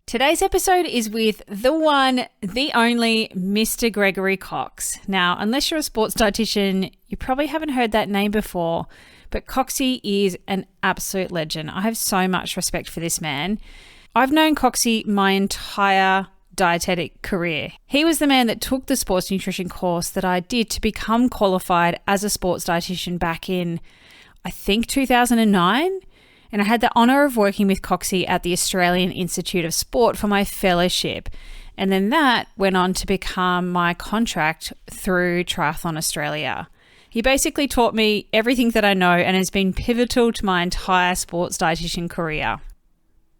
Today's episode is with the one, the only Mr. Gregory Cox. Now, unless you're a sports dietitian, you probably haven't heard that name before, but Coxie is an absolute legend. I have so much respect for this man. I've known Coxie my entire dietetic career. He was the man that took the sports nutrition course that I did to become qualified as a sports dietitian back in, I think, 2009. And I had the honour of working with Coxie at the Australian Institute of Sport for my fellowship. And then that went on to become my contract through Triathlon Australia. He basically taught me everything that I know and has been pivotal to my entire sports dietitian career.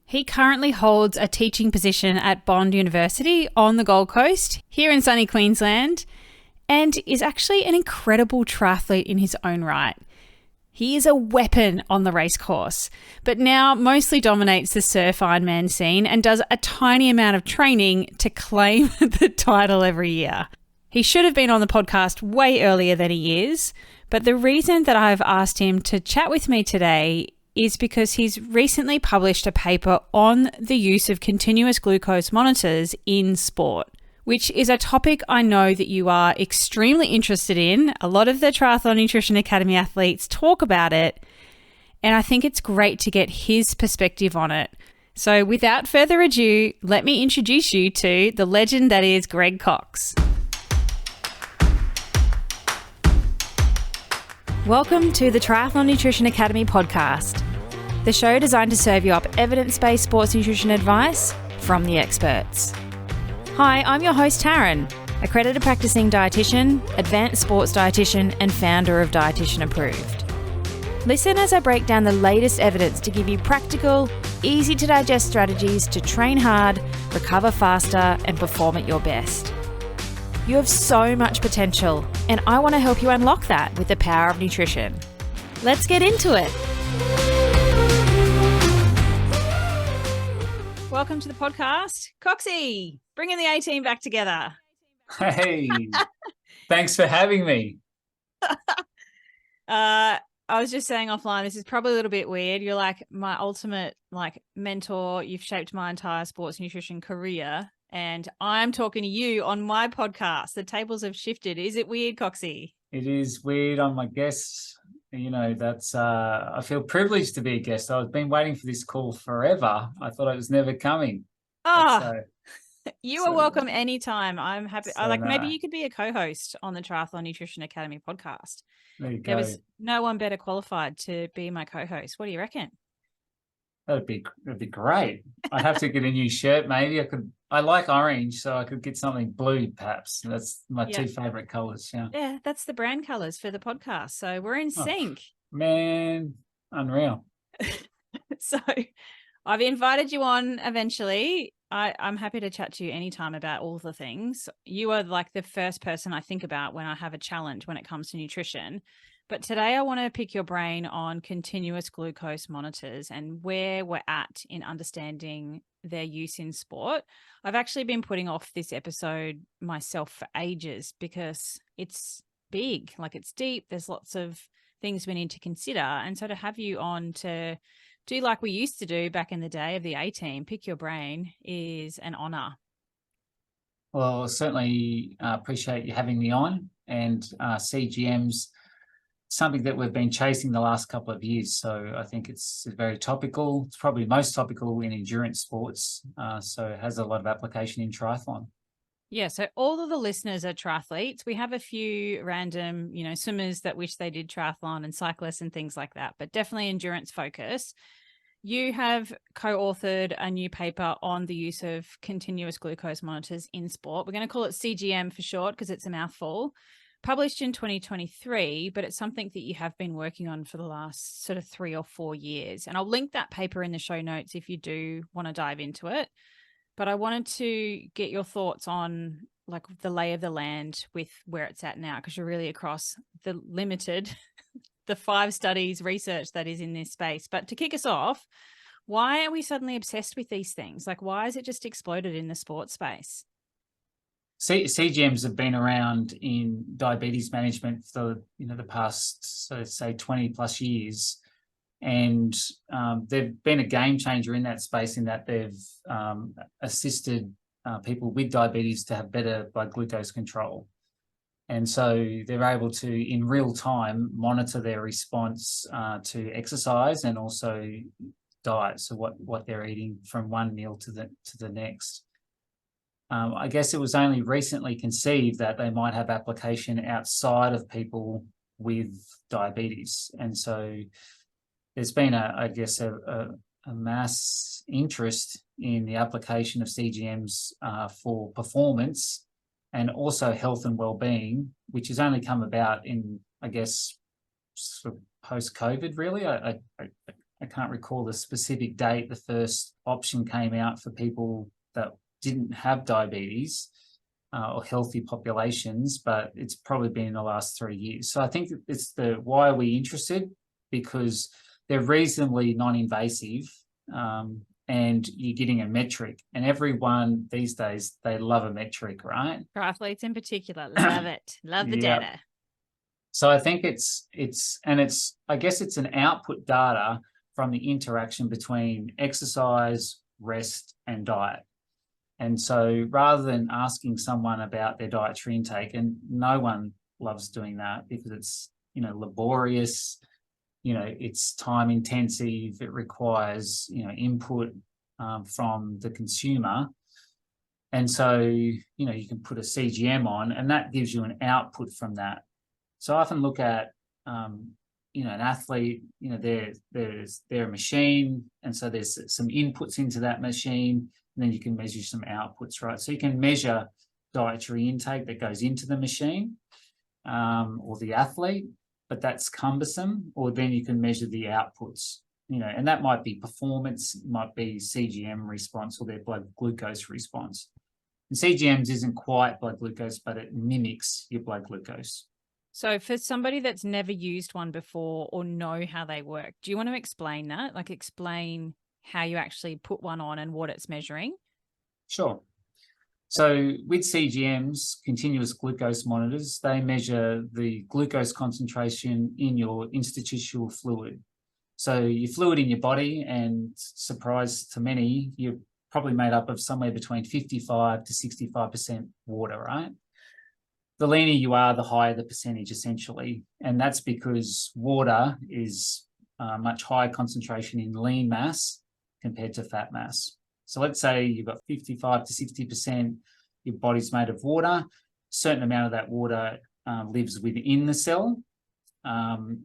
He currently holds a teaching position at Bond University on the Gold Coast, here in sunny Queensland, and is actually an incredible triathlete in his own right. He is a weapon on the race course, but now mostly dominates the surf Ironman scene and does a tiny amount of training to claim the title every year. He should have been on the podcast way earlier than he is, but the reason that I've asked him to chat with me today is because he's recently published a paper on the use of continuous glucose monitors in sport, which is a topic I know that you are extremely interested in. A lot of the Triathlon Nutrition Academy athletes talk about it, and I think it's great to get his perspective on it. So without further ado, let me introduce you to the legend that is Greg Cox. Welcome to the Triathlon Nutrition Academy podcast, the show designed to serve you up evidence-based sports nutrition advice from the experts. Hi, I'm your host Taryn, accredited practicing dietitian, advanced sports dietitian, and founder of Dietitian Approved. Listen as I break down the latest evidence to give you practical, easy to digest strategies to train hard, recover faster, and perform at your best. You have so much potential, and I want to help you unlock that with the power of nutrition. Let's get into it. Welcome to the podcast, Coxie, bringing the A-team back together. Hey, thanks for having me. I was just saying offline, this is probably a little bit weird. You're like my ultimate mentor. You've shaped my entire sports nutrition career, and I'm talking to you on my podcast. The tables have shifted. Is it weird, Coxie? It is weird. I'm a guest. You know, that's I feel privileged to be a guest. I've been waiting for this call forever. I thought it was never coming. You are welcome anytime. I'm happy. Maybe you could be a co-host on the Triathlon Nutrition Academy podcast. There you go. There was no one better qualified to be my co-host. What do you reckon? That'd be great. I'd have to get a new shirt. Maybe I like orange, so I could get something blue, perhaps. That's my two favorite colors. Yeah, that's the brand colors for the podcast. So we're in sync. Man, unreal. So I've invited you on eventually. I'm happy to chat to you anytime about all the things. You are like the first person I think about when I have a challenge when it comes to nutrition. But today I want to pick your brain on continuous glucose monitors and where we're at in understanding their use in sport. I've actually been putting off this episode myself for ages because it's big, it's deep. There's lots of things we need to consider. And so to have you on to do like we used to do back in the day of the A-team, pick your brain, is an honor. Well, certainly appreciate you having me on, and CGM's something that we've been chasing the last couple of years. So I think it's very topical. It's probably most topical in endurance sports. So it has a lot of application in triathlon. Yeah. So all of the listeners are triathletes. We have a few random, swimmers that wish they did triathlon and cyclists and things like that, but definitely endurance focus. You have co-authored a new paper on the use of continuous glucose monitors in sport. We're going to call it CGM for short because it's a mouthful. Published in 2023, but it's something that you have been working on for the last sort of 3 or 4 years. And I'll link that paper in the show notes if you do want to dive into it. But I wanted to get your thoughts on the lay of the land with where it's at now, because you're really across the limited, the 5 studies research that is in this space. But to kick us off, why are we suddenly obsessed with these things? Why has it just exploded in the sports space? CGMs have been around in diabetes management for the past, so say 20 plus years. And they've been a game changer in that space, in that they've assisted people with diabetes to have better blood glucose control. And so they're able to, in real time, monitor their response to exercise and also diet, so what they're eating from one meal to the next. I guess it was only recently conceived that they might have application outside of people with diabetes. And so there's been a mass interest in the application of CGMs for performance and also health and well-being, which has only come about in, I guess, sort of post-COVID, really. I can't recall the specific date the first option came out for people that didn't have diabetes or healthy populations, but it's probably been in the last 3 years. So I think it's why are we interested? Because they're reasonably non-invasive, and you're getting a metric. And everyone these days, they love a metric, right? For athletes in particular, love it. Love the data. So I think it's I guess it's an output data from the interaction between exercise, rest, and diet. And so rather than asking someone about their dietary intake, and no one loves doing that because it's, laborious, it's time intensive, it requires, input from the consumer. And so, you can put a CGM on and that gives you an output from that. So I often look at, an athlete, they're a machine. And so there's some inputs into that machine, and then you can measure some outputs, right? So you can measure dietary intake that goes into the machine or the athlete, but that's cumbersome. Or then you can measure the outputs, and that might be performance, might be CGM response or their blood glucose response. And CGMs isn't quite blood glucose, but it mimics your blood glucose. So for somebody that's never used one before or know how they work, do you want to explain that? Like explain how you actually put one on and what it's measuring? Sure. So with CGMs, continuous glucose monitors, they measure the glucose concentration in your interstitial fluid. So your fluid in your body, and surprise to many, you're probably made up of somewhere between 55 to 65% water, right? The leaner you are, the higher the percentage, essentially. And that's because water is much higher concentration in lean mass compared to fat mass. So let's say you've got 55 to 60%, your body's made of water. A certain amount of that water lives within the cell, and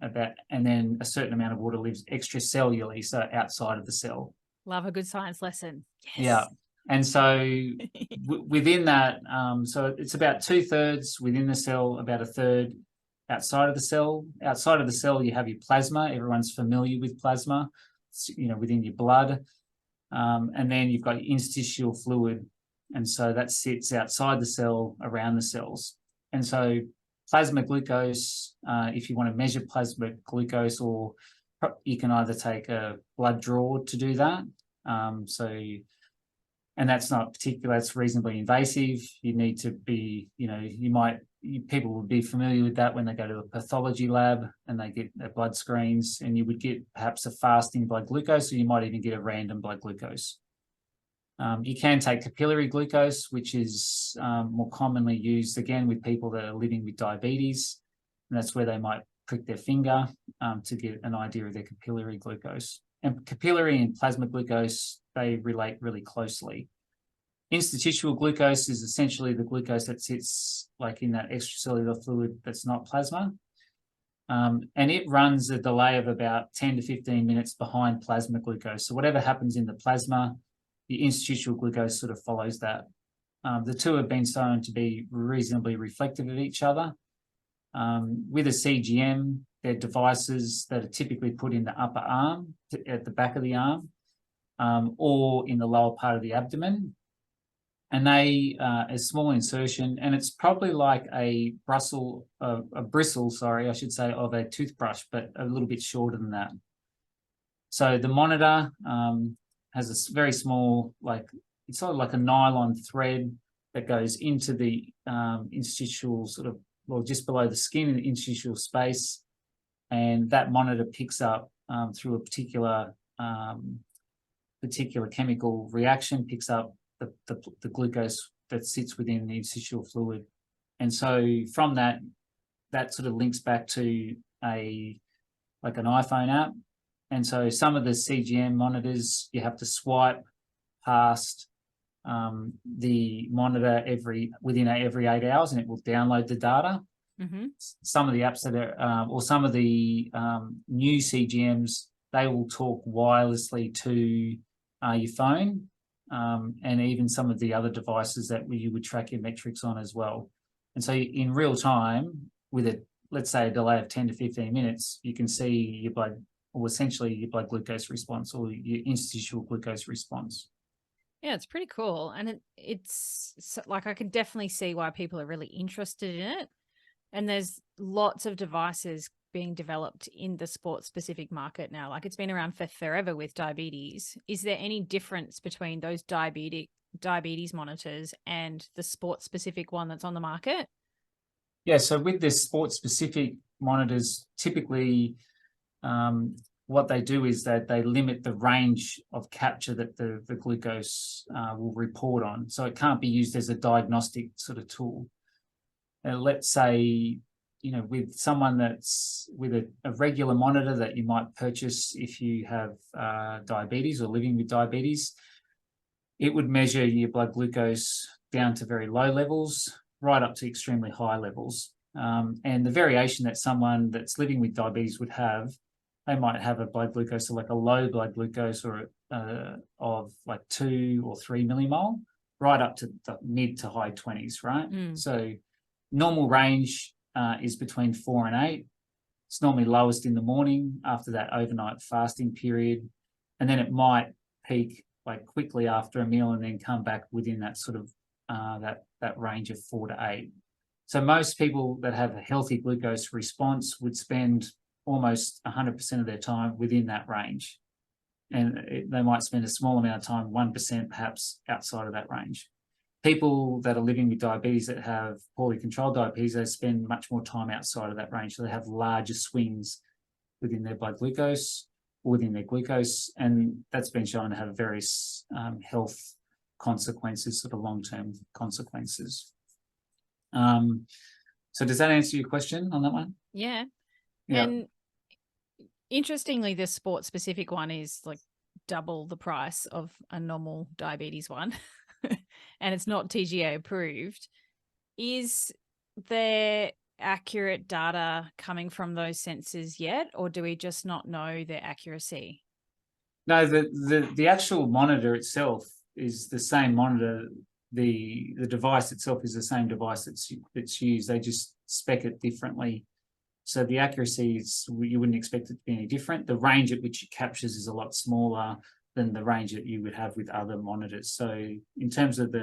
then a certain amount of water lives extracellularly, so outside of the cell. Love a good science lesson. Yes. Yeah. And so within that, so it's about 2/3 within the cell, about 1/3 outside of the cell. Outside of the cell, you have your plasma. Everyone's familiar with plasma, within your blood. And then you've got your interstitial fluid. And so that sits outside the cell, around the cells. And so plasma glucose, if you want to measure plasma glucose, or you can either take a blood draw to do that. And that's not particular, that's reasonably invasive. You need to be, people would be familiar with that when they go to a pathology lab and they get their blood screens, and you would get perhaps a fasting blood glucose, or you might even get a random blood glucose. You can take capillary glucose, which is more commonly used, again, with people that are living with diabetes. And that's where they might prick their finger to get an idea of their capillary glucose. And capillary and plasma glucose, they relate really closely. Interstitial glucose is essentially the glucose that sits like in that extracellular fluid that's not plasma. And it runs a delay of about 10 to 15 minutes behind plasma glucose. So whatever happens in the plasma, the interstitial glucose sort of follows that. The two have been shown to be reasonably reflective of each other. With a CGM, they're devices that are typically put in the upper arm, at the back of the arm, or in the lower part of the abdomen. And they a small insertion, and it's probably like a bristle, of a toothbrush, but a little bit shorter than that. So the monitor has a very small, it's sort of like a nylon thread that goes into the interstitial just below the skin in the interstitial space. And that monitor picks up through a particular chemical reaction, picks up the glucose that sits within the interstitial fluid. And so from that sort of links back to an iPhone app. And so some of the CGM monitors, you have to swipe past the monitor within every 8 hours, and it will download the data. Mm-hmm. Some of the apps that are, or some of the new CGMs, they will talk wirelessly to your phone, and even some of the other devices that you would track your metrics on as well. And so in real time, with let's say a delay of 10 to 15 minutes, you can see your blood, or essentially your blood glucose response or your interstitial glucose response. Yeah, it's pretty cool. And it's like, I can definitely see why people are really interested in it. And there's lots of devices being developed in the sport-specific market now. Like, it's been around for forever with diabetes. Is there any difference between those diabetes monitors and the sport-specific one that's on the market? Yeah, so with the sport-specific monitors, typically what they do is that they limit the range of capture that the glucose will report on. So it can't be used as a diagnostic sort of tool. Let's say, with someone that's with a regular monitor that you might purchase if you have diabetes or living with diabetes, it would measure your blood glucose down to very low levels, right up to extremely high levels. And the variation that someone that's living with diabetes would have, they might have a blood glucose, so like a low blood glucose or of like 2 or 3 millimole, right up to the mid to high 20s, right? So normal range is between 4 and 8. It's normally lowest in the morning after that overnight fasting period. And then it might peak like quickly after a meal and then come back within that sort of that range of 4 to 8. So most people that have a healthy glucose response would spend almost 100% of their time within that range. And they might spend a small amount of time, 1% perhaps, outside of that range. People that are living with diabetes that have poorly controlled diabetes, they spend much more time outside of that range. So they have larger swings within their blood glucose, within their glucose, and that's been shown to have various health consequences, sort of long-term consequences. So does that answer your question on that one? Yeah. Yeah. And interestingly, the sport-specific one is like double the price of a normal diabetes one, and it's not TGA approved. Is there accurate data coming from those sensors yet, or do we just not know their accuracy? No, the actual monitor itself is the same monitor. The device itself is the same device that's used. They just spec it differently. So the accuracy is, you wouldn't expect it to be any different. The range at which it captures is a lot smaller than the range that you would have with other monitors. So in terms of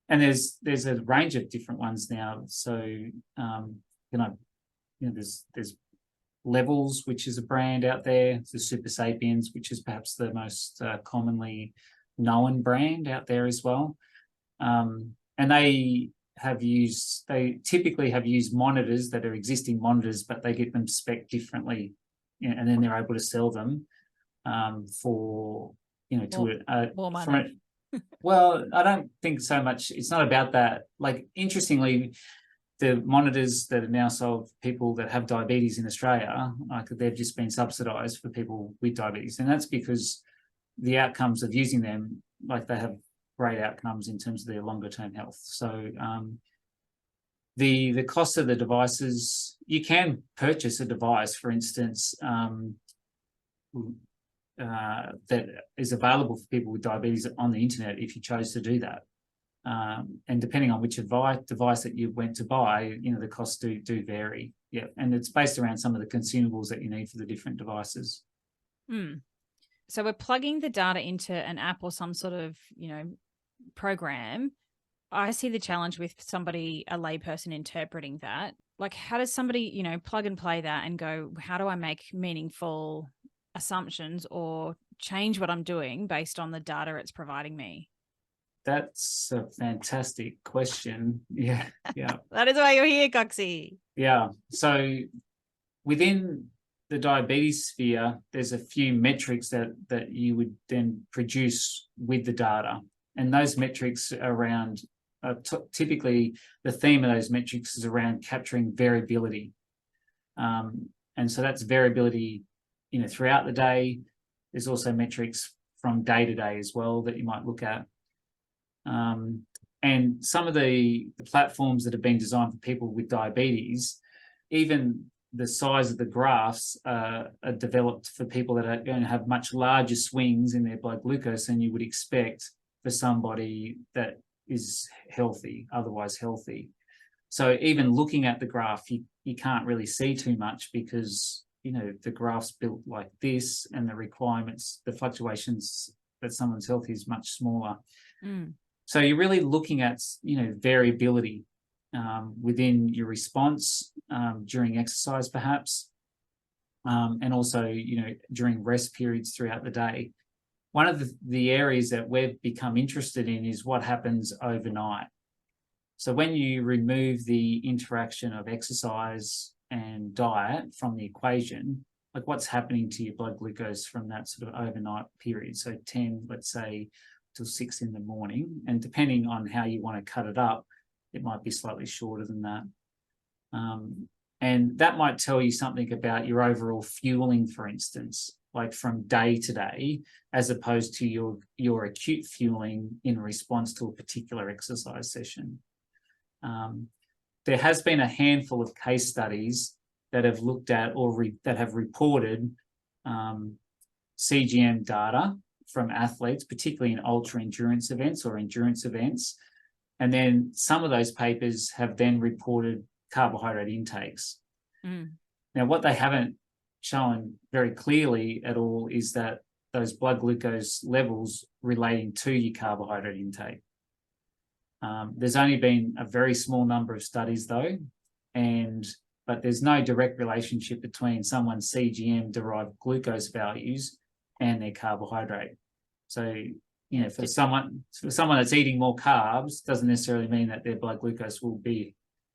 and there's a range of different ones now. So there's Levels, which is a brand out there. The Super Sapiens, which is perhaps the most commonly known brand out there as well. And they typically have used monitors that are existing monitors, but they get them spec'd differently, and then they're able to sell them for more money. Well, I don't think so much. It's not about that. Like, interestingly, the monitors that are now sold for people that have diabetes in Australia, like, they've just been subsidised for people with diabetes, and that's because the outcomes of using them, like, they have great outcomes in terms of their longer term health. So the cost of the devices, you can purchase a device, for instance, that is available for people with diabetes on the internet if you chose to do that. And depending on which device that you went to buy, the costs do vary. Yeah, and it's based around some of the consumables that you need for the different devices. So we're plugging the data into an app or some sort of, program. I see the challenge with somebody, a layperson, interpreting that. Like, how does somebody, plug and play that and go, how do I make meaningful assumptions or change what I'm doing based on the data it's providing me? That's a fantastic question. Yeah. That is why you're here, Coxie. Yeah. So within the diabetes sphere, there's a few metrics that you would then produce with the data. And those metrics around, typically the theme of those metrics is around capturing variability. And so that's variability, throughout the day. There's also metrics from day to day as well that you might look at. And some of the platforms that have been designed for people with diabetes, even the size of the graphs are developed for people that are going to have much larger swings in their blood glucose than you would expect for somebody that is healthy, otherwise healthy. So even looking at the graph, you can't really see too much because, the graph's built like this and the requirements, the fluctuations that someone's healthy is much smaller. So you're really looking at, variability within your response during exercise, perhaps, and also, during rest periods throughout the day. One of the areas that we've become interested in is what happens overnight. So when you remove the interaction of exercise and diet from the equation, like what's happening to your blood glucose from that sort of overnight period, so 10, let's say, till 6 in the morning, and depending on how you want to cut it up, it might be slightly shorter than that. And that might tell you something about your overall fueling, for instance, like from day to day, as opposed to your acute fueling in response to a particular exercise session. There has been a handful of case studies that have looked at that have reported CGM data from athletes, particularly in ultra endurance events or endurance events. And then some of those papers have then reported carbohydrate intakes. Now, what they haven't shown very clearly at all is that those blood glucose levels relating to your carbohydrate intake. There's only been a very small number of studies though, but there's no direct relationship between someone's CGM-derived glucose values and their carbohydrate. So, for someone that's eating more carbs doesn't necessarily mean that their blood glucose will be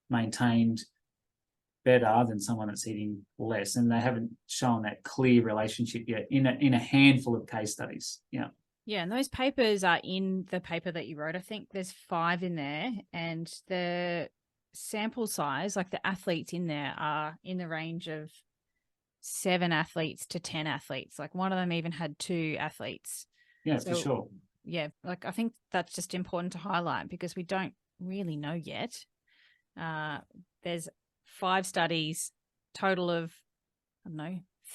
maintained better than someone that's eating less. And they haven't shown that clear relationship yet in a handful of case studies. Yeah. Yeah, and those papers are in the paper that you wrote. I think there's 5 in there, and the sample size, like the athletes in there, are in the range of 7 athletes to 10 athletes. Like one of them even had 2 athletes. Yeah, for sure. Yeah, like I think that's just important to highlight because we don't really know yet. There's 5 studies, total of,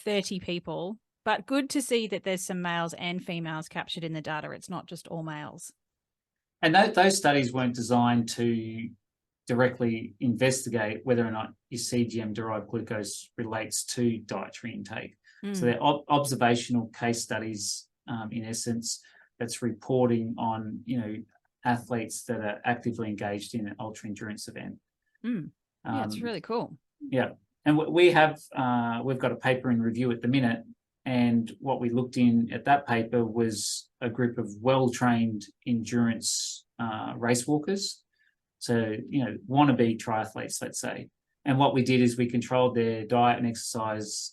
30 people. But good to see that there's some males and females captured in the data. It's not just all males. And those studies weren't designed to directly investigate whether or not your CGM-derived glucose relates to dietary intake. So they're observational case studies, in essence, that's reporting on, athletes that are actively engaged in an ultra-endurance event. Yeah, it's really cool. Yeah. And we've got a paper in review at the minute. And what we looked in at that paper was a group of well-trained endurance race walkers. So, wannabe triathletes, let's say. And what we did is we controlled their diet and exercise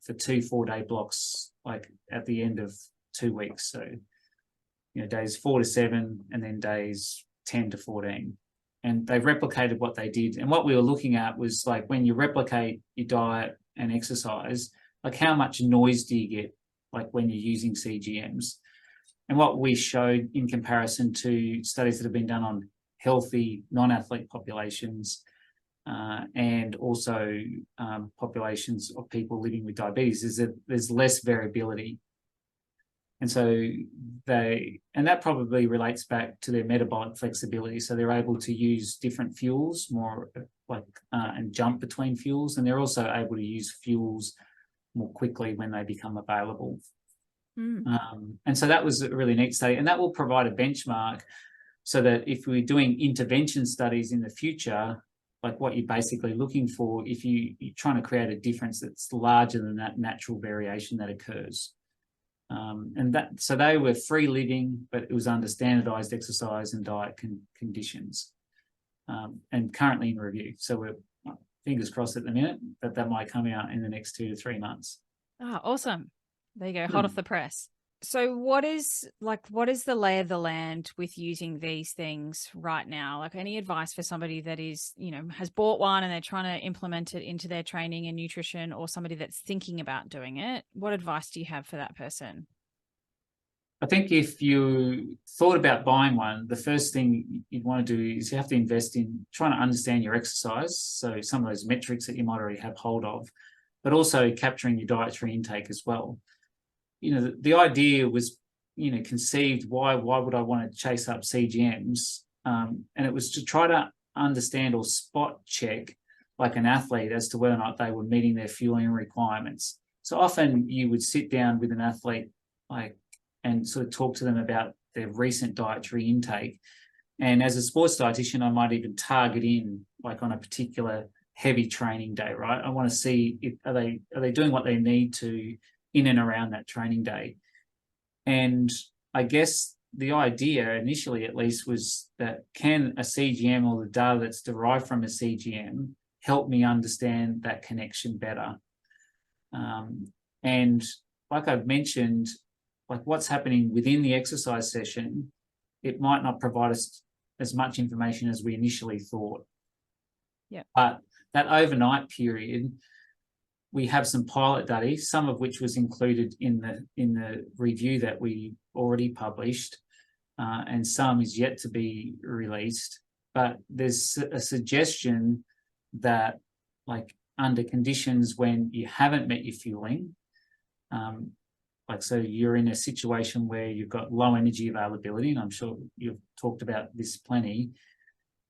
for 2 4-day blocks, like at the end of 2 weeks. So, days 4 to 7 and then days 10 to 14. And they replicated what they did. And what we were looking at was like when you replicate your diet and exercise, like how much noise do you get, like when you're using CGMs? And what we showed in comparison to studies that have been done on healthy non-athlete populations and also populations of people living with diabetes is that there's less variability. And so that probably relates back to their metabolic flexibility. So they're able to use different fuels more and jump between fuels. And they're also able to use fuels more quickly when they become available. And so that was a really neat study. And that will provide a benchmark so that if we're doing intervention studies in the future, like what you're basically looking for, if you're trying to create a difference that's larger than that natural variation that occurs. So they were free living, but it was under standardized exercise and diet conditions, and currently in review. So we're fingers crossed at the minute, that might come out in the next 2 to 3 months. Oh, awesome. There you go. Hot off the press. So what is the lay of the land with using these things right now? Like, any advice for somebody that is, has bought one and they're trying to implement it into their training and nutrition, or somebody that's thinking about doing it? What advice do you have for that person? I think if you thought about buying one, the first thing you'd want to do is you have to invest in trying to understand your exercise. So some of those metrics that you might already have hold of, but also capturing your dietary intake as well. The idea was, conceived, why would I want to chase up CGMs? And it was to try to understand or spot check, like an athlete, as to whether or not they were meeting their fueling requirements. So often you would sit down with an athlete, and sort of talk to them about their recent dietary intake. And as a sports dietitian, I might even target in, like, on a particular heavy training day, right? I want to see if are they doing what they need to in and around that training day. And I guess the idea initially, at least, was that can a CGM or the data that's derived from a CGM help me understand that connection better? And like I've mentioned, like what's happening within the exercise session, it might not provide us as much information as we initially thought. Yeah. But that overnight period, we have some pilot data, some of which was included in the review that we already published, and some is yet to be released. But there's a suggestion that, like, under conditions when you haven't met your fueling, so you're in a situation where you've got low energy availability, and I'm sure you've talked about this plenty,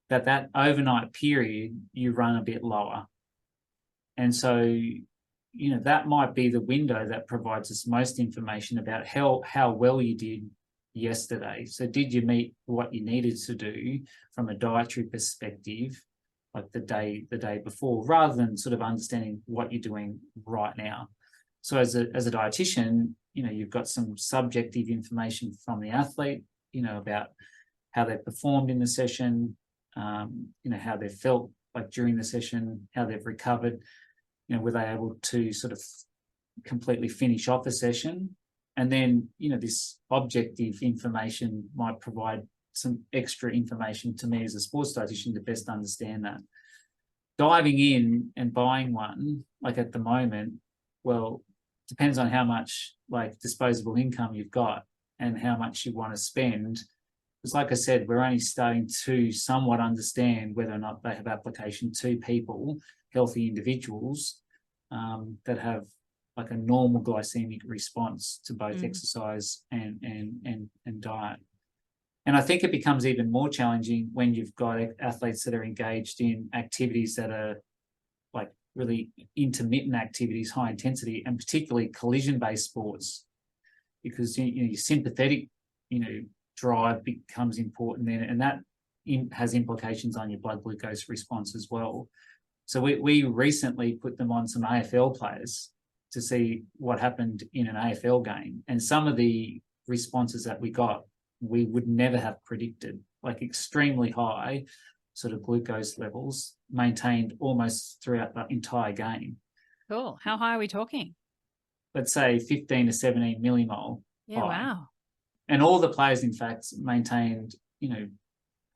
that overnight period you run a bit lower. And so, that might be the window that provides us most information about how well you did yesterday. So did you meet what you needed to do from a dietary perspective, like the day before, rather than sort of understanding what you're doing right now? So as a dietitian, you've got some subjective information from the athlete, about how they performed in the session, how they felt like during the session, how they've recovered, were they able to sort of completely finish off a session? And then, this objective information might provide some extra information to me as a sports dietitian to best understand that. Diving in and buying one, like at the moment, well, depends on how much, like, disposable income you've got and how much you want to spend. Because like I said, we're only starting to somewhat understand whether or not they have application to people, healthy individuals, that have like a normal glycemic response to both exercise and diet. And I think it becomes even more challenging when you've got athletes that are engaged in activities that are like really intermittent activities, high intensity, and particularly collision-based sports, because your sympathetic, drive becomes important then, and that has implications on your blood glucose response as well. So we recently put them on some AFL players to see what happened in an AFL game, and some of the responses that we got, we would never have predicted, like extremely high sort of glucose levels maintained almost throughout the entire game. Cool. How high are we talking? Let's say 15 to 17 millimole. Yeah, high. wow. And all the players, in fact, maintained,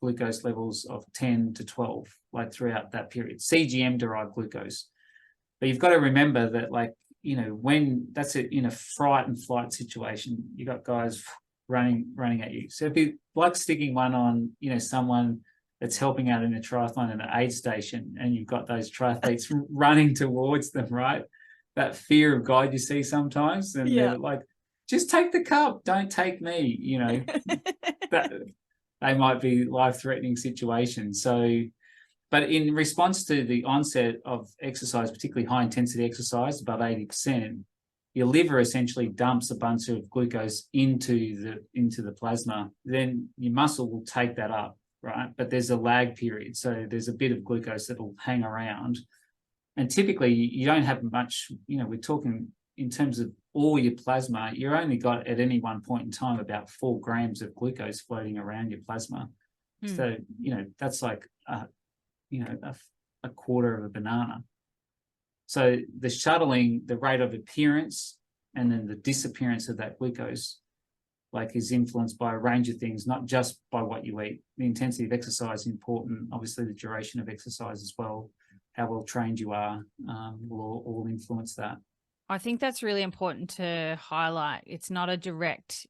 glucose levels of 10 to 12, like throughout that period, CGM-derived glucose. But you've got to remember that, like, when that's in a fright and flight situation, you got guys running at you. So it'd be like sticking one on, someone that's helping out in a triathlon in an aid station, and you've got those triathletes running towards them, right? That fear of God you see sometimes, and they're like, just take the cup, don't take me, that they might be life-threatening situations. So, but in response to the onset of exercise, particularly high-intensity exercise, above 80%, your liver essentially dumps a bunch of glucose into the plasma. Then your muscle will take that up, right? But there's a lag period, so there's a bit of glucose that will hang around. And typically, you don't have much. We're talking in terms of all your plasma, you're only got at any one point in time about 4 grams of glucose floating around your plasma. So, that's like, a a quarter of a banana. So the shuttling, the rate of appearance and then the disappearance of that glucose, like, is influenced by a range of things, not just by what you eat. The intensity of exercise is important. Obviously, the duration of exercise as well, how well trained you are, will all influence that. I think that's really important to highlight. It's not a direct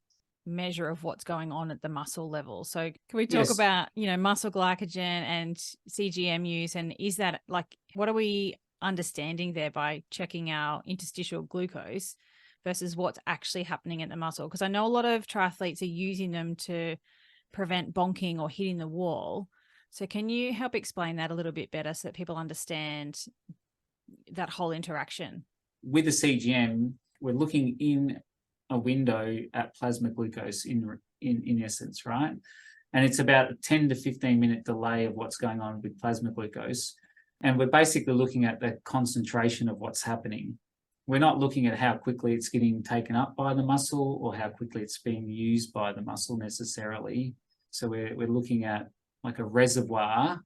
measure of what's going on at the muscle level. So can we talk Yes. about, muscle glycogen and CGM use, and is that, like, what are we understanding there by checking our interstitial glucose versus what's actually happening at the muscle? Because I know a lot of triathletes are using them to prevent bonking or hitting the wall. So can you help explain that a little bit better so that people understand that whole interaction? With the CGM, we're looking in a window at plasma glucose in essence, right? And it's about a 10 to 15 minute delay of what's going on with plasma glucose. And we're basically looking at the concentration of what's happening. We're not looking at how quickly it's getting taken up by the muscle or how quickly it's being used by the muscle necessarily. So we're looking at like a reservoir,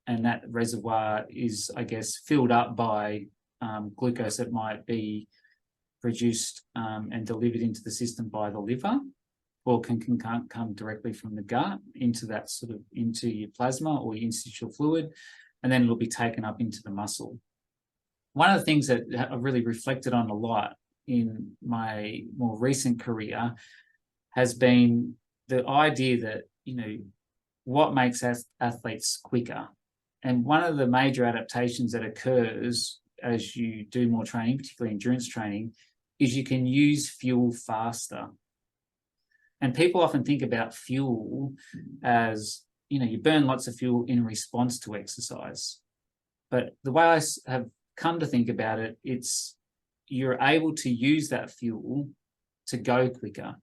and that reservoir is, I guess, filled up by glucose that might be produced and delivered into the system by the liver, or can come directly from the gut into that into your plasma or your interstitial fluid, and then it'll be taken up into the muscle. One of the things that I've really reflected on a lot in my more recent career has been the idea that, what makes athletes quicker? And one of the major adaptations that occurs as you do more training, particularly endurance training, is you can use fuel faster. And people often think about fuel as, you burn lots of fuel in response to exercise. But the way I have come to think about it, it's you're able to use that fuel to go quicker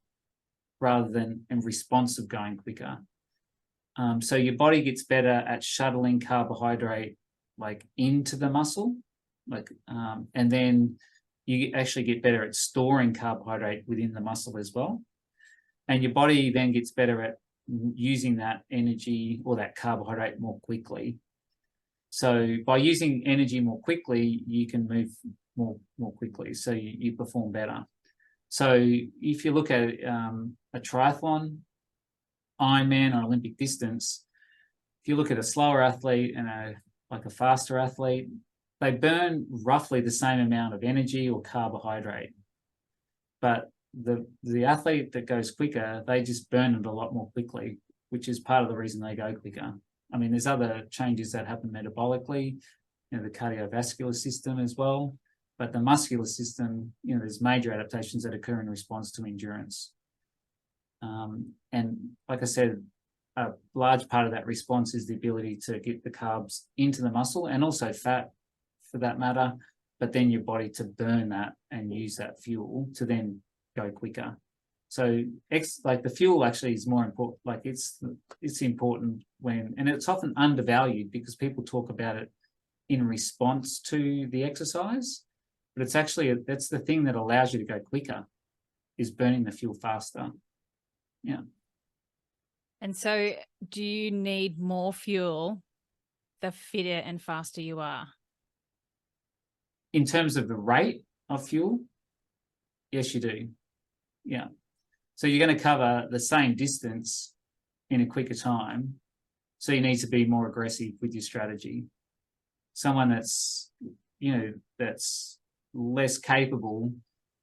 rather than in response of going quicker. So your body gets better at shuttling carbohydrate like into the muscle, and then you actually get better at storing carbohydrate within the muscle as well. And your body then gets better at using that energy or that carbohydrate more quickly. So by using energy more quickly, you can move more quickly. So you perform better. So if you look at a triathlon, Ironman, or Olympic distance, if you look at a slower athlete and a faster athlete, they burn roughly the same amount of energy or carbohydrate. But the athlete that goes quicker, they just burn it a lot more quickly, which is part of the reason they go quicker. I mean, there's other changes that happen metabolically, the cardiovascular system as well, but the muscular system, there's major adaptations that occur in response to endurance. And like I said, a large part of that response is the ability to get the carbs into the muscle, and also fat for that matter, but then your body to burn that and use that fuel to then go quicker. So the fuel actually is more important. Like it's important and it's often undervalued because people talk about it in response to the exercise, but it's actually, that's the thing that allows you to go quicker, is burning the fuel faster. Yeah. And so do you need more fuel the fitter and faster you are? In terms of the rate of fuel, yes, you do. Yeah. So you're going to cover the same distance in a quicker time. So you need to be more aggressive with your strategy. Someone that's, that's less capable,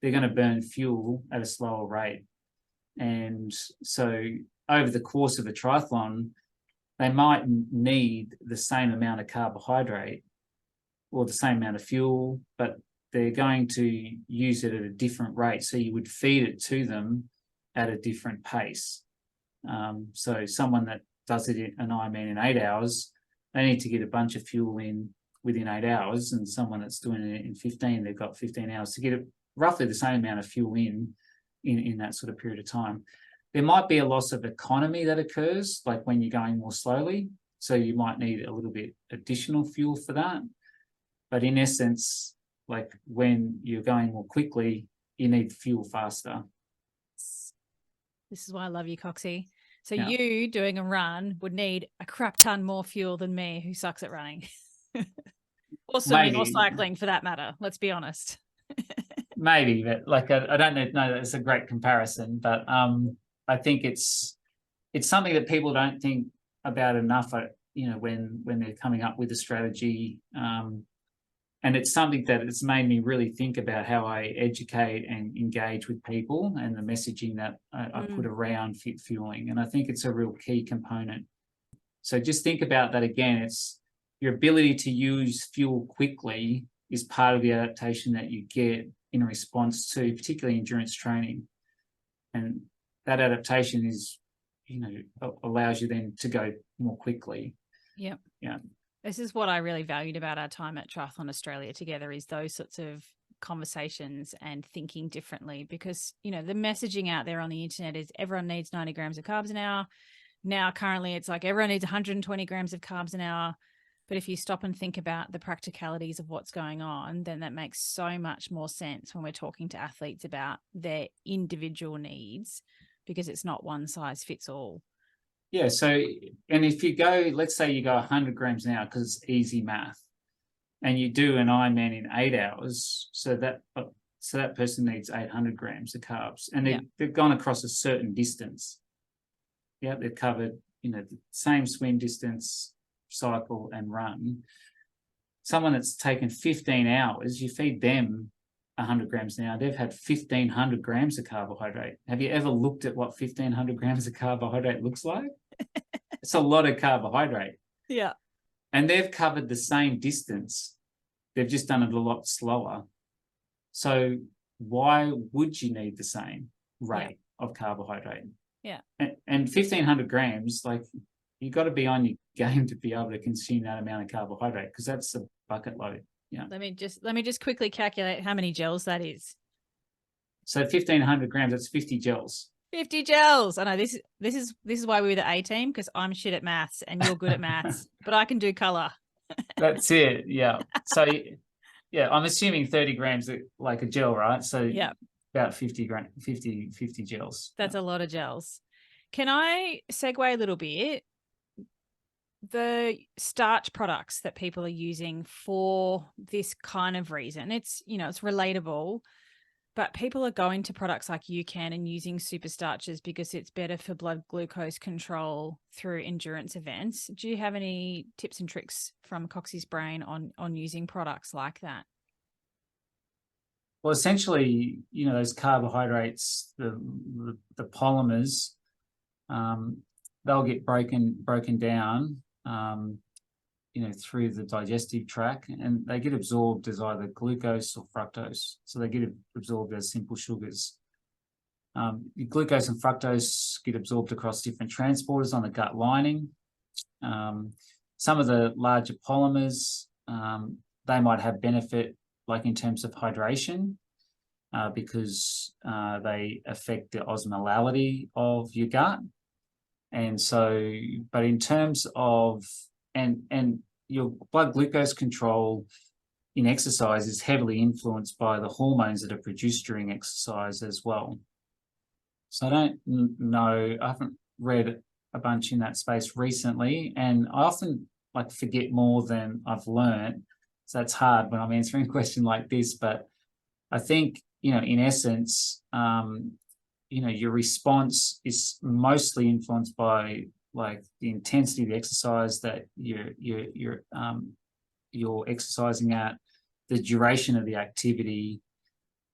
they're going to burn fuel at a slower rate. And so over the course of a triathlon, they might need the same amount of carbohydrate or the same amount of fuel, but they're going to use it at a different rate. So you would feed it to them at a different pace. So someone that does it in an Ironman in 8 hours, they need to get a bunch of fuel in within 8 hours, and someone that's doing it in 15, they've got 15 hours to get roughly the same amount of fuel in that sort of period of time. There might be a loss of economy that occurs, like when you're going more slowly. So you might need a little bit additional fuel for that. But in essence, like when you're going more quickly, you need fuel faster. This is why I love you, Coxie. So Yeah. you doing a run would need a crap ton more fuel than me, who sucks at running. Or swimming or Maybe. cycling for that matter. Let's be honest. Maybe, but like I don't know that's a great comparison, but I think it's something that people don't think about enough, when they're coming up with a strategy. And it's something that it's made me really think about how I educate and engage with people and the messaging that I put around fit fueling. And I think it's a real key component. So just think about that again. It's your ability to use fuel quickly is part of the adaptation that you get in response to particularly endurance training. And that adaptation is, allows you then to go more quickly. Yep. Yeah. This is what I really valued about our time at Triathlon Australia together, is those sorts of conversations and thinking differently, because, the messaging out there on the internet is everyone needs 90 grams of carbs an hour. Now, currently, it's like everyone needs 120 grams of carbs an hour. But if you stop and think about the practicalities of what's going on, then that makes so much more sense when we're talking to athletes about their individual needs, because it's not one size fits all. Yeah. So, and if you go, let's say you go 100 grams an hour because it's easy math, and you do an Ironman in 8 hours, so that person needs 800 grams of carbs, and they've gone across a certain distance. Yeah, they've covered, the same swim distance, cycle and run. Someone that's taken 15 hours, you feed them 100 grams an hour, they've had 1,500 grams of carbohydrate. Have you ever looked at what 1,500 grams of carbohydrate looks like? It's a lot of carbohydrate. Yeah. And they've covered the same distance. They've just done it a lot slower. So why would you need the same rate of carbohydrate? Yeah. And 1,500 grams, like, you got to be on your game to be able to consume that amount of carbohydrate, because that's a bucket load. Yeah. Let me just quickly calculate how many gels that is. So 1,500 grams, that's 50 gels. 50 gels. I know this is why we were the A team, because I'm shit at maths and you're good at maths, but I can do color. That's it. Yeah. So yeah, I'm assuming 30 grams like a gel, right? So yeah, about 50 gels. That's a lot of gels. Can I segue a little bit? The starch products that people are using for this kind of reason, it's relatable, but people are going to products like UCAN and using super starches because it's better for blood glucose control through endurance events. Do you have any tips and tricks from Coxie's brain on using products like that? Well, essentially, those carbohydrates, the polymers, they'll get broken down, through the digestive tract, and they get absorbed as either glucose or fructose. So they get absorbed as simple sugars. Glucose and fructose get absorbed across different transporters on the gut lining. Some of the larger polymers, they might have benefit, like in terms of hydration, because they affect the osmolality of your gut. And so, but in terms of, and your blood glucose control in exercise is heavily influenced by the hormones that are produced during exercise as well. So I don't know, I haven't read a bunch in that space recently, and I often forget more than I've learned. So that's hard when I'm answering a question like this, but I think, in essence, your response is mostly influenced by the intensity of the exercise that you're exercising at, the duration of the activity,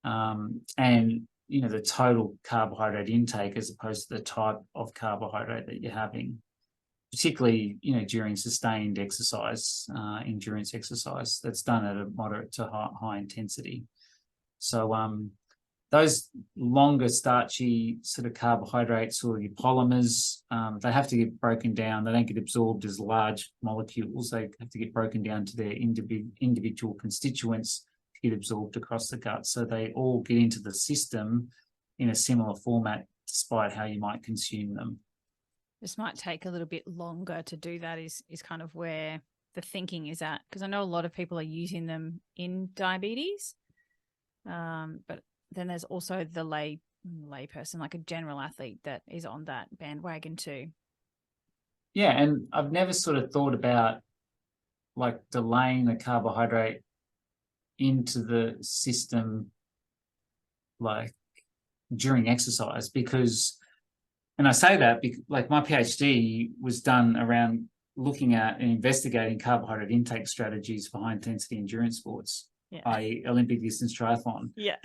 and the total carbohydrate intake as opposed to the type of carbohydrate that you're having, particularly during sustained exercise, endurance exercise that's done at a moderate to high intensity. So those longer starchy sort of carbohydrates, or your polymers, they have to get broken down. They don't get absorbed as large molecules. They have to get broken down to their individual constituents to get absorbed across the gut. So they all get into the system in a similar format, despite how you might consume them. This might take a little bit longer to do that, is kind of where the thinking is at, because I know a lot of people are using them in diabetes, but then there's also the lay person, like a general athlete, that is on that bandwagon too. Yeah, and I've never sort of thought about like delaying the carbohydrate into the system like during exercise, because, and I say that because like my PhD was done around looking at and investigating carbohydrate intake strategies for high intensity endurance sports, i.e. Olympic distance triathlon. Yeah.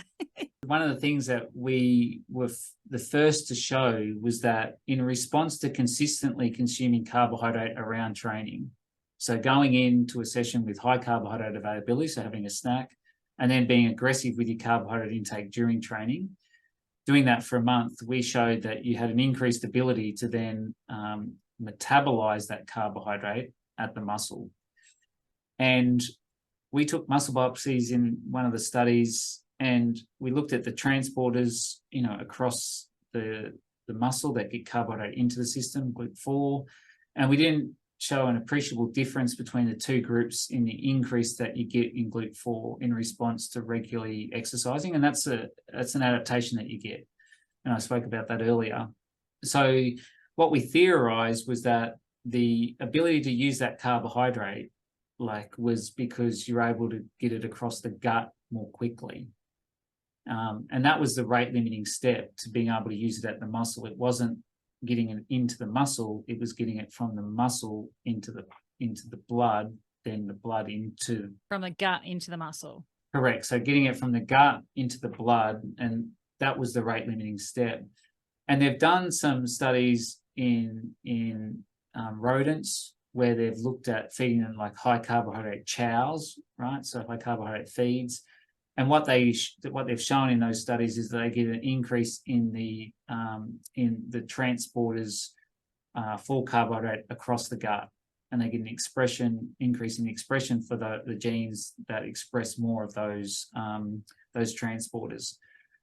One of the things that we were the first to show was that in response to consistently consuming carbohydrate around training, so going into a session with high carbohydrate availability, so having a snack, and then being aggressive with your carbohydrate intake during training, doing that for a month, we showed that you had an increased ability to then metabolize that carbohydrate at the muscle. And we took muscle biopsies in one of the studies, and we looked at the transporters, across the muscle that get carbohydrate into the system, GLUT4, and we didn't show an appreciable difference between the two groups in the increase that you get in GLUT4 in response to regularly exercising, and that's an adaptation that you get, and I spoke about that earlier. So what we theorized was that the ability to use that carbohydrate was because you're able to get it across the gut more quickly. And that was the rate limiting step to being able to use it at the muscle. It wasn't getting it into the muscle, it was getting it from the muscle into the blood, then the blood into... From the gut into the muscle. Correct. So getting it from the gut into the blood, and that was the rate limiting step. And they've done some studies in rodents where they've looked at feeding them like high carbohydrate chows, right? So high carbohydrate feeds. And what they've shown in those studies is that they get an increase in the transporters for carbohydrate across the gut, and they get an increase in the expression for the genes that express more of those transporters.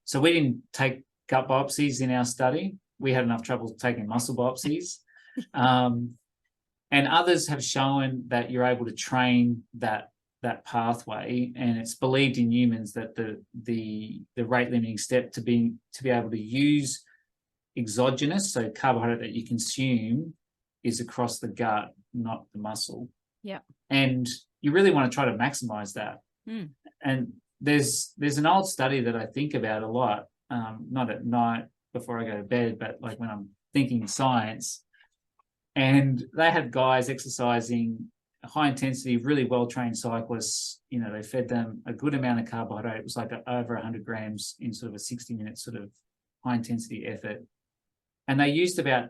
So we didn't take gut biopsies in our study. We had enough trouble taking muscle biopsies. And others have shown that you're able to train that pathway, and it's believed in humans that the rate limiting step to be able to use exogenous, so carbohydrate that you consume, is across the gut, not the muscle. Yeah. And you really want to try to maximize that. And there's an old study that I think about a lot, not at night before I go to bed, but like when I'm thinking science. And they had guys exercising high intensity, really well-trained cyclists. They fed them a good amount of carbohydrate. It was like over 100 grams in sort of a 60-minute sort of high-intensity effort. And they used about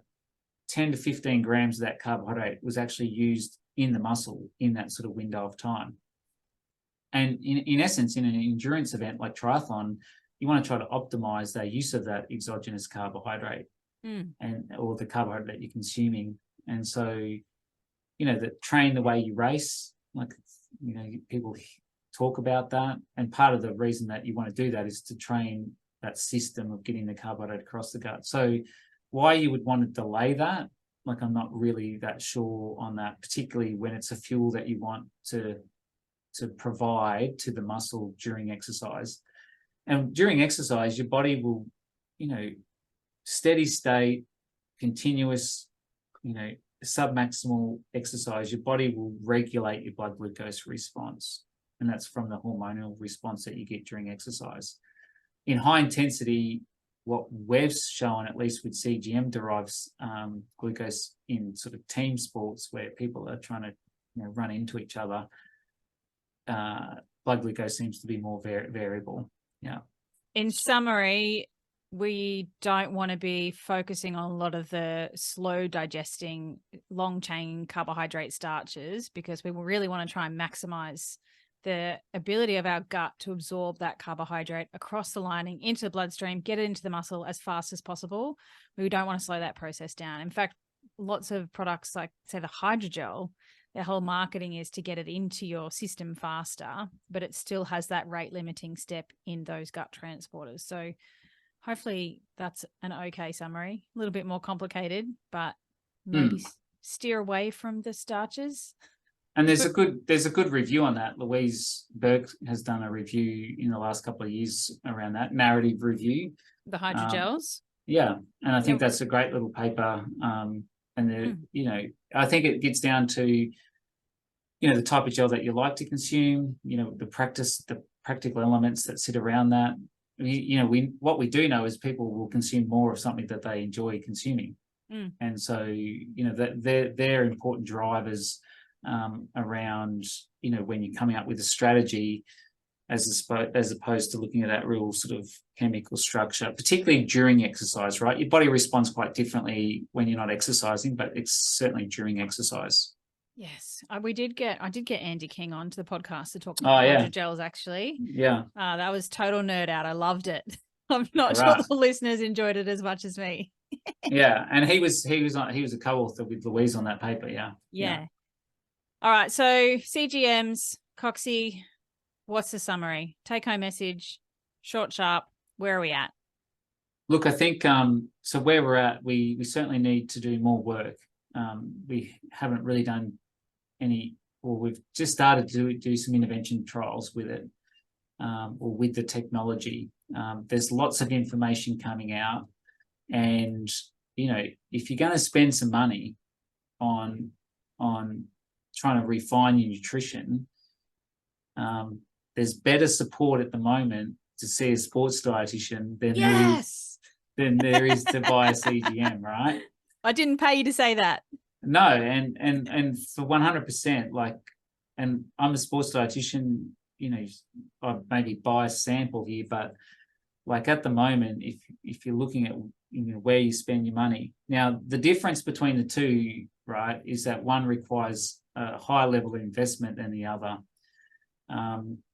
10 to 15 grams of that carbohydrate was actually used in the muscle in that sort of window of time. And in essence, in an endurance event like triathlon, you want to try to optimize the use of that exogenous carbohydrate or the carbohydrate that you're consuming. And so, that train the way you race, people talk about that. And part of the reason that you want to do that is to train that system of getting the carbohydrate across the gut. So why you would want to delay that, I'm not really that sure on that, particularly when it's a fuel that you want to provide to the muscle during exercise. And during exercise, your body will, steady state, continuous, submaximal exercise, your body will regulate your blood glucose response. And that's from the hormonal response that you get during exercise. In high intensity, what we've shown, at least with CGM derives glucose in sort of team sports where people are trying to run into each other, blood glucose seems to be more variable. Yeah. In summary, we don't want to be focusing on a lot of the slow digesting, long chain carbohydrate starches, because we really want to try and maximize the ability of our gut to absorb that carbohydrate across the lining into the bloodstream, get it into the muscle as fast as possible. We don't want to slow that process down. In fact, lots of products like, say, the hydrogel, their whole marketing is to get it into your system faster, but it still has that rate limiting step in those gut transporters. So hopefully that's an okay summary. A little bit more complicated, but maybe steer away from the starches. And there's a good review on that. Louise Burke has done a review in the last couple of years around that, narrative review. The hydrogels? Yeah. And I think that's a great little paper. I think it gets down to the type of gel that you like to consume, the practical elements that sit around that. What we do know is people will consume more of something that they enjoy consuming. And so, that they're important drivers around, when you're coming up with a strategy, as opposed to looking at that real sort of chemical structure, particularly during exercise, right? Your body responds quite differently when you're not exercising, but it's certainly during exercise. Yes, I did get Andy King onto the podcast to talk about hydrogels. Actually, that was total nerd out. I loved it. I'm not sure the listeners enjoyed it as much as me. Yeah, and he was a co-author with Louise on that paper. Yeah. All right, so CGMs, Coxie, what's the summary? Take home message, short, sharp. Where are we at? Look, I think so. Where we're at, we certainly need to do more work. We haven't really done we've just started to do some intervention trials with it, or with the technology. There's lots of information coming out, and if you're going to spend some money on trying to refine your nutrition, there's better support at the moment to see a sports dietitian than there is to buy a CGM, right? I didn't pay you to say that. No, and for 100%, and I'm a sports dietitian, I maybe buy a sample here, but at the moment, if you're looking at where you spend your money. Now, the difference between the two, right, is that one requires a higher level of investment than the other.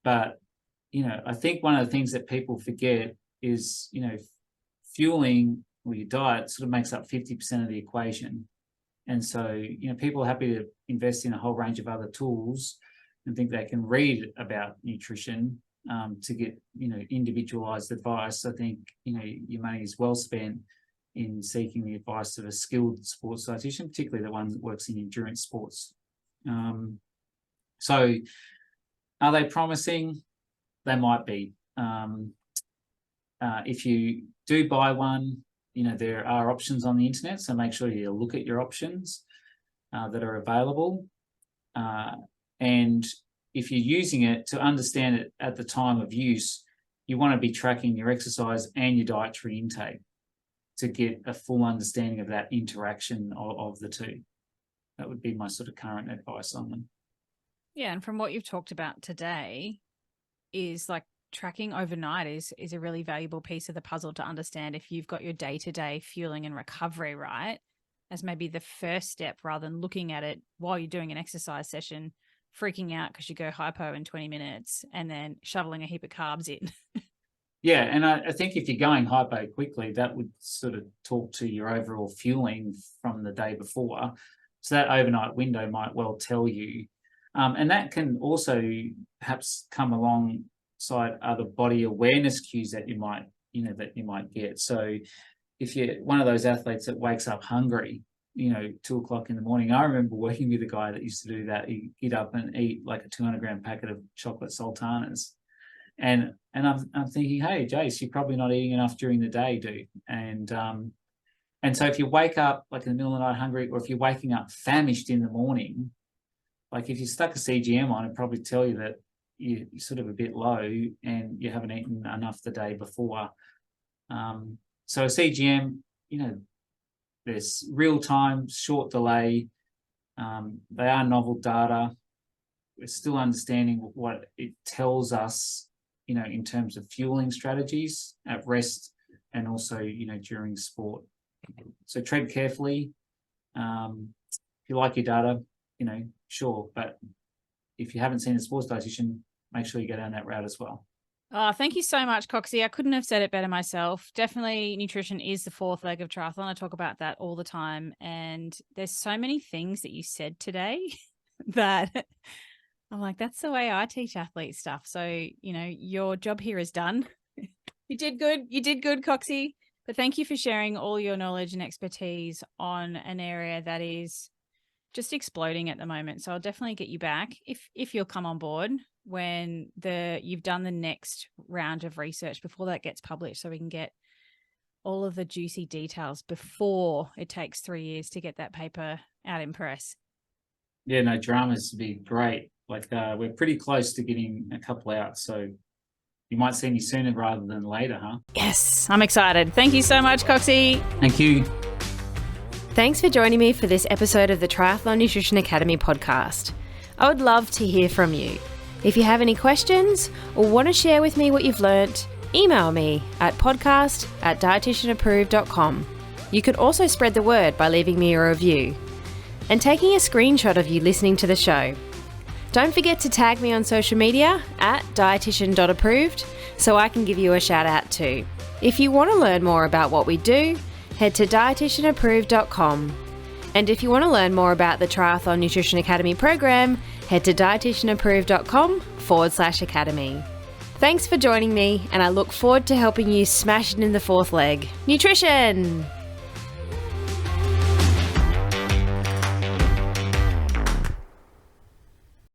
But I think one of the things that people forget is, fueling or your diet sort of makes up 50% of the equation. And so, people are happy to invest in a whole range of other tools and think they can read about nutrition to get, individualized advice. I think, your money is well spent in seeking the advice of a skilled sports dietitian, particularly the one that works in endurance sports. So are they promising? They might be. If you do buy one, there are options on the internet, so make sure you look at your options that are available. And if you're using it, to understand it at the time of use, you want to be tracking your exercise and your dietary intake to get a full understanding of that interaction of the two. That would be my sort of current advice on them. Yeah, and from what you've talked about today, is tracking overnight is a really valuable piece of the puzzle to understand if you've got your day-to-day fueling and recovery right, as maybe the first step, rather than looking at it while you're doing an exercise session, freaking out because you go hypo in 20 minutes and then shoveling a heap of carbs in. Yeah, and I think if you're going hypo quickly, that would sort of talk to your overall fueling from the day before. So that overnight window might well tell you. And that can also perhaps come alongside other body awareness cues that you might get. So if you're one of those athletes that wakes up hungry, 2:00 in the morning. I remember working with a guy that used to do that. He'd get up and eat a 200-gram packet of chocolate sultanas. And I'm thinking, hey, Jace, you're probably not eating enough during the day, dude. And so if you wake up in the middle of the night hungry, or if you're waking up famished in the morning, if you stuck a CGM on, it'd probably tell you that you're sort of a bit low and you haven't eaten enough the day before. So a CGM, there's real time, short delay. They are novel data. We're still understanding what it tells us, in terms of fueling strategies at rest and also, during sport. So tread carefully. If you like your data, sure. But if you haven't seen a sports dietitian, make sure you go down that route as well. Oh, thank you so much, Coxie. I couldn't have said it better myself. Definitely nutrition is the fourth leg of triathlon. I talk about that all the time. And there's so many things that you said today that I'm that's the way I teach athletes stuff. So, your job here is done. You did good. You did good, Coxie. But thank you for sharing all your knowledge and expertise on an area that is just exploding at the moment. So I'll definitely get you back if you'll come on board when you've done the next round of research before that gets published, so we can get all of the juicy details before it takes 3 years to get that paper out in press. Yeah, no, dramas would be great. Like we're pretty close to getting a couple out, so you might see me sooner rather than later, huh? Yes, I'm excited. Thank you so much, Coxie. Thank you. Thanks for joining me for this episode of the Triathlon Nutrition Academy podcast. I would love to hear from you. If you have any questions or want to share with me what you've learnt, email me at podcast@dietitianapproved.com. You can also spread the word by leaving me a review and taking a screenshot of you listening to the show. Don't forget to tag me on social media at dietitian.approved so I can give you a shout out too. If you want to learn more about what we do, head to dietitianapproved.com. And if you want to learn more about the Triathlon Nutrition Academy program, head to dietitianapproved.com/academy. Thanks for joining me, and I look forward to helping you smash it in the fourth leg. Nutrition!